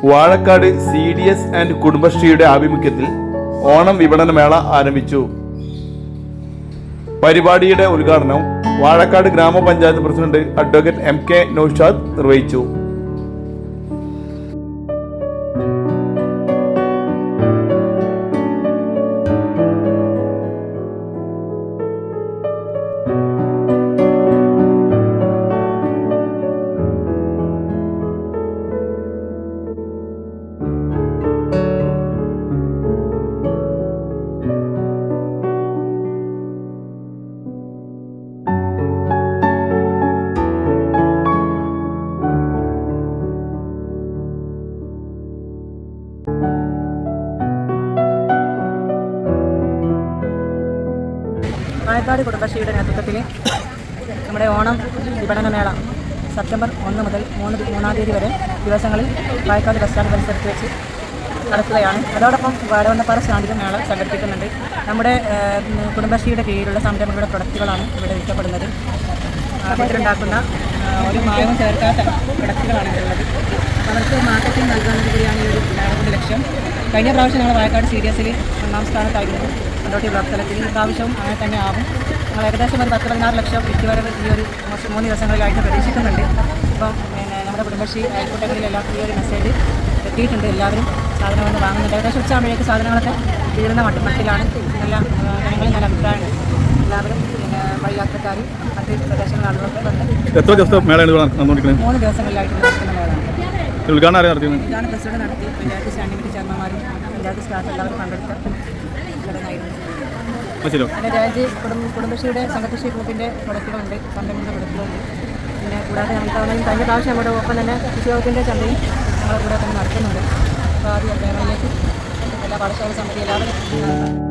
Vazhakkad CDS and കുടുംബശ്രീയുടെ ആഭിമുഖ്യത്തിൽ ഓണം വിപണനമേള ആരംഭിച്ചു. പരിപാടിയുടെ ഉദ്ഘാടനം വാഴക്കാട് ഗ്രാമപഞ്ചായത്ത് പ്രസിഡന്റ് അഡ്വക്കേറ്റ് MK നൌഷാദ് നിർവഹിച്ചു. വാഴക്കാട് കുടുംബശ്രീയുടെ നേതൃത്വത്തിൽ നമ്മുടെ ഓണം വിപണനമേള സെപ്റ്റംബർ 1 മുതൽ 3 തീയതി വരെ ദിവസങ്ങളിൽ വാഴക്കാട് ബസ് സ്റ്റാൻഡ് പരിസരത്ത് വെച്ച് നടക്കുകയാണ്. അതോടൊപ്പം വാഴവണ്ണപ്പാറ സ്റ്റാൻഡിലും മേള സംഘടിപ്പിക്കുന്നുണ്ട്. നമ്മുടെ കുടുംബശ്രീയുടെ കീഴിലുള്ള സംരംഭങ്ങളുടെ പ്രൊഡക്റ്റുകളാണ് ഇവിടെ വിൽക്കപ്പെടുന്നത്. വീട്ടിലുണ്ടാക്കുന്ന ഒരു മായവും ചേർക്കാത്ത പ്രൊഡക്റ്റുകളാണ് ഇവിടെയുള്ളത്. അവർക്ക് മാർക്കറ്റിംഗ് നൽകുന്നത് കൂടിയാണ് ഈ ഒരു മേളയുടെ ലക്ഷ്യം. കഴിഞ്ഞ പ്രാവശ്യം ഞങ്ങൾ വാഴക്കാട് CDSൽ 1ാം സ്ഥാനത്തായിരുന്നു കൊണ്ടോട്ടി ബ്ലോക്ക് തലത്തിൽ. ഈ പ്രാവശ്യവും അങ്ങനെ തന്നെ ആവും. ഞങ്ങൾ ഏകദേശം ഒരു 10-16 ലക്ഷം വിറ്റുവരവ് ഈ ഒരു 3 ദിവസങ്ങളിലായിട്ട് പ്രതീക്ഷിക്കുന്നുണ്ട്. ഇപ്പം നമ്മുടെ കുടുംബശ്രീ അയൽക്കൂട്ടങ്ങളിലെല്ലാം ഈ ഒരു മെസ്സേജ് എത്തിയിട്ടുണ്ട്. എല്ലാവരും സാധനം വന്ന് വാങ്ങുന്നുണ്ട്. ഏകദേശം ഉച്ചയാകുമ്പോഴേക്ക് സാധനങ്ങളൊക്കെ തീരുന്ന മട്ടിലാണ്. നല്ല ജനങ്ങളിൽ നല്ല അഭിപ്രായമുണ്ട്. എല്ലാവരും വഴിയാത്രക്കാർ മറ്റ് പ്രദേശങ്ങളിലെ ആളുകളൊക്കെ വന്ന് എത്ര ദിവസത്തെ മേളയാണ് നടന്നുകൊണ്ടിരിക്കുന്നത്? 3 ദിവസങ്ങളിലായിട്ട് നടക്കുന്ന മേളയാണ്. ഉദ്ഘാടനം നടത്തിയത് പ്രസിഡന്റ് നടത്തി. പഞ്ചായത്ത് സ്റ്റാൻഡിംഗ് കമ്മിറ്റി ചെയർമാന്മാരും പഞ്ചായത്ത് സ്റ്റാഫ് എല്ലാവരും പങ്കെടുത്ത ചടങ്ങായിരുന്നു. രാജ്യ കുടുംബശ്രീയുടെ സംഘകൃഷി ഗ്രൂപ്പിൻ്റെ പ്രൊഡക്റ്റുകളുണ്ട്, സംരംഭങ്ങളുടെ പ്രൊഡക്റ്റുകളുണ്ട്. പിന്നെ കൂടാതെ ഞങ്ങൾക്ക് കഴിഞ്ഞ പ്രാവശ്യം നമ്മുടെ ഒപ്പം തന്നെ കൃഷിവകുപ്പിൻ്റെ ചന്തയും ഞങ്ങളുടെ കൂടെ തന്നെ നടത്തുന്നുണ്ട്. അപ്പോൾ അത് മേളയിലേക്ക് എല്ലാ പാഠശാല സമിതി എല്ലാവരും